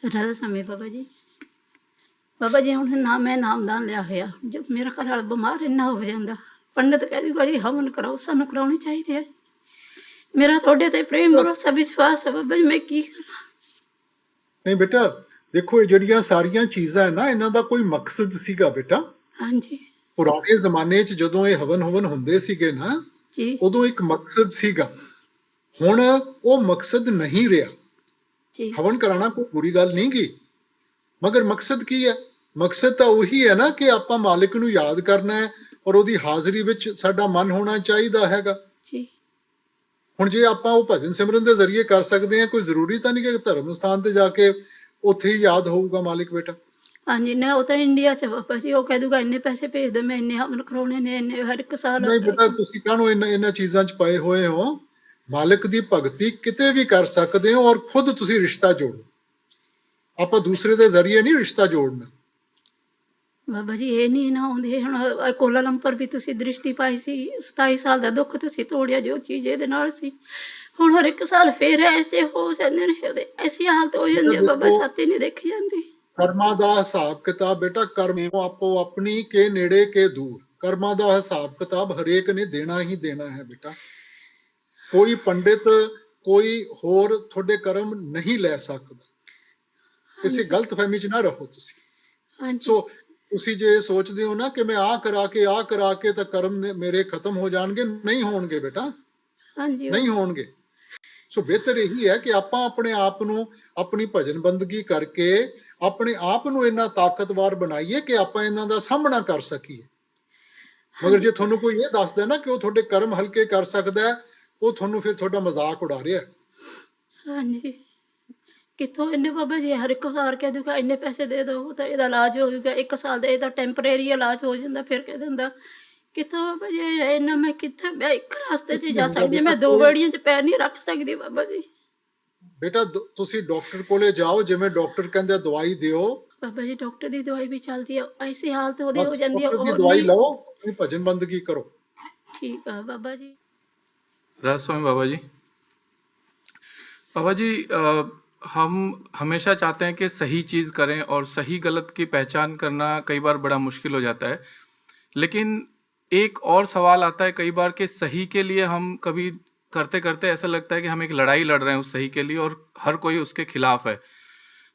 राधा स्वामी बाबा जी हुण ना मैं नामदान लिया होया जब मेरा घर वाला बीमार इन्ना हो जाता पंडित कह दूगा जी हवन कराओ सानू कराने चाहिए। मेरा थोड़े ते प्रेम भरोसा विश्वास है बाबा जी मैं की करा। नहीं बेटा देखो ये जड़ियां सारिया चीज़ां है ना इन्हां दा कोई मकसद सीगा बेटा। हाँ जी पुराने जमाने च जदों ये हवन हवन हुंदे सीगे ना जी उदों एक मकसद सीगा। हुण वो मकसद नहीं रहा। जी हवन कराना कोई बुरी गल नहीं गी मगर मकसद की है। मकसद तो उही है ना कि आपां मालिक नूं याद करना है और उहदी हाज़री विच साडा मन होना चाहिदा हैगा। जी हुण जे आपां वो भजन सिमरन दे जरिए कर सकदे हैं कोई जरूरी तो नहीं कि धर्म स्थान ते जाके उत्थे ही याद होऊगा मालिक बेटा। हाँ जी ना वो तो इंडिया च बाबा जी वो कह दूगा इन्ने पैसे भेज दो मैं इन्ने हवन कराने ने इन्ने हर एक साल। नहीं बेटा तुसीं काहनूं इन्हां चीज़ां च पए होए हो। मालिक दी भगती किते भी कर सकदे हो और खुद तुसीं रिश्ता जोड़ो। आपां दूसरे दे जरिए नहीं रिश्ता जोड़ना। बाबा जी ये नहीं ना आउंदे हुण कोलालंपुर भी तुसीं दृष्टि पाई सी 27 साल दा दुख तुसीं तोड़िया जो चीज़ इहदे नाल सी हुण हर एक साल फिर ऐसे हो जांदे ने ओहदे ऐसी हालत हो बेटा जांदी है बाबा देखो साथी नहीं देखी जांदी। कर्मां दा हिसाब किताब बेटा कर्म आपो अपनी के नेड़े के दूर कर्मां दा हिसाब किताब हरेक ने देना ही देना है बेटा। कोई पंडित कोई होर थोड़े कर्म नहीं ले सकदा। हाँ किसी जी गलतफहमी च ना रहो तुसी। हाँ सो जी तुसी जे सोचदे हो ना कि मैं आ करा के तो कर्म मेरे खत्म हो जाणगे नहीं होणगे बेटा हाँ जी नहीं होणगे। सो बेहतर यही है कि आपां अपने आप नूं अपनी भजन बंदगी करके अपने आप नूं इन्ना ताकतवर बनाइए कि आपां इन्हां दा सामना कर सकीए। हाँ मगर जी जे तुहानूं कोई ये दसदा ना कि वो थोड़े कर्म हल्के कर सकदा है वो तुहानूं फिर थोड़ा मजाक उड़ा रिहा है। हाँ जी कितों इन्ने बाबा जी हर एक वार कह दूगा इन्ने पैसे दे दो तो ਇਹਦਾ इलाज होगा एक साल ਦਾ ਇਹਦਾ ਟੈਂਪਰੇਰੀ ਇਲਾਜ ਹੋ ਜਾਂਦਾ ਫਿਰ ਕਹਿ ਦਿੰਦਾ ਕਿਤੋਂ ਬਾਬਾ ਜੀ ਇਹਨਾਂ ਮੈਂ ਕਿੱਥੇ ਮੈਂ ਇੱਕ ਰਾਸਤੇ 'ਚ कुछ नहीं ਜਾ होगा ਸਕਦੀ बेटा ਮੈਂ ਦੋ कोई ਬੇੜੀਆਂ 'ਚ ਪੈਰ ਨਹੀਂ ਰੱਖ ਸਕਦੀ ਬਾਬਾ ਜੀ। बेटा तुसी डॉक्टर कोले जाओ जिवें डॉक्टर कहंदे दवाई दिओ बाबा जी डॉक्टर की दवाई भी चलती है ऐसी हालत हो बस जाती है डॉक्टर की और दवाई नहीं। लो अपनी भजन बंदगी करो। ठीक है बाबा जी। राज स्वामी बाबा जी। बाबा जी हम हमेशा चाहते हैं कि सही चीज़ करें और सही गलत की पहचान करना कई बार बड़ा मुश्किल हो जाता है। लेकिन एक और सवाल आता है कई बार कि सही के लिए हम कभी करते करते ऐसा लगता है कि हम एक लड़ाई लड़ रहे हैं उस सही के लिए और हर कोई उसके खिलाफ है।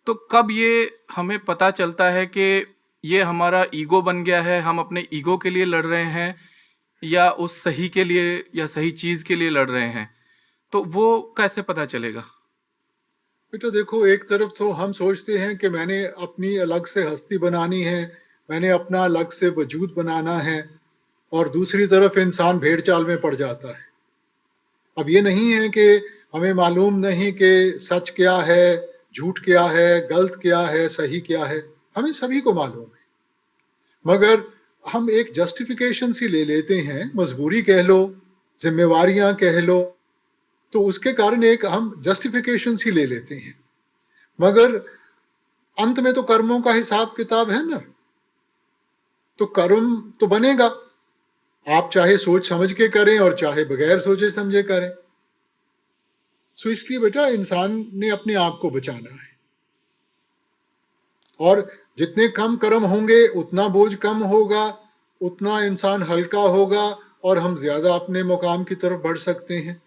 तो कब ये हमें पता चलता है कि ये हमारा ईगो बन गया है, हम अपने ईगो के लिए लड़ रहे हैं या उस सही के लिए या सही चीज़ के लिए लड़ रहे हैं, तो वो कैसे पता चलेगा? बेटा देखो एक तरफ तो हम सोचते हैं कि मैंने अपनी अलग से हस्ती बनानी है मैंने अपना अलग से वजूद बनाना है और दूसरी तरफ इंसान भेड़ चाल में पड़ जाता है। अब ये नहीं है कि हमें मालूम नहीं कि सच क्या है झूठ क्या है गलत क्या है सही क्या है हमें सभी को मालूम है। मगर हम एक जस्टिफिकेशन सी ले लेते हैं मजबूरी कह लो जिम्मेवारियां कह लो तो उसके कारण एक हम जस्टिफिकेशन सी ले लेते हैं। मगर अंत में तो कर्मों का हिसाब किताब है ना तो कर्म तो बनेगा आप चाहे सोच समझ के करें और चाहे बगैर सोचे समझे करें। सो इसलिए बेटा इंसान ने अपने आप को बचाना है और जितने कम कर्म होंगे उतना बोझ कम होगा उतना इंसान हल्का होगा और हम ज्यादा अपने मुकाम की तरफ बढ़ सकते हैं।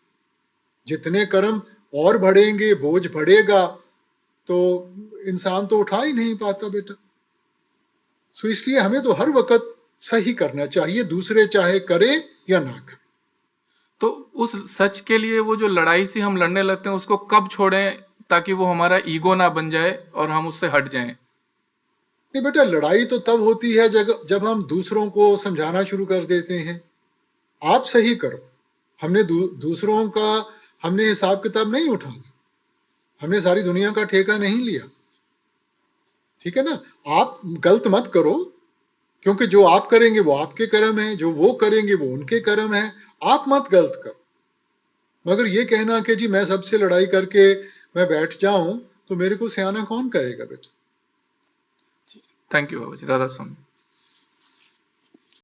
जितने कर्म और बढ़ेंगे बोझ बढ़ेगा तो इंसान तो उठा ही नहीं पाता बेटा। सो इसलिए हमें तो हर वक्त सही करना चाहिए दूसरे चाहे करे या ना करे। तो उस सच के लिए वो जो लड़ाई सी हम लड़ने लगते हैं उसको कब छोड़ें ताकि वो हमारा ईगो ना बन जाए और हम उससे हट जाएं? नहीं बेटा लड़ाई तो तब होती है जब हम दूसरों को समझाना शुरू कर देते हैं आप सही करो। हमने दूसरों का हमने हिसाब किताब नहीं उठाना हमने सारी दुनिया का ठेका नहीं लिया। ठीक है ना आप गलत मत करो क्योंकि जो आप करेंगे वो आपके कर्म है जो वो करेंगे वो उनके कर्म है। आप मत गलत करो। मगर ये कहना कि जी मैं सबसे लड़ाई करके मैं बैठ जाऊं तो मेरे को सियाना कौन कहेगा बेटा। Thank you Baba ji. Radha Swami.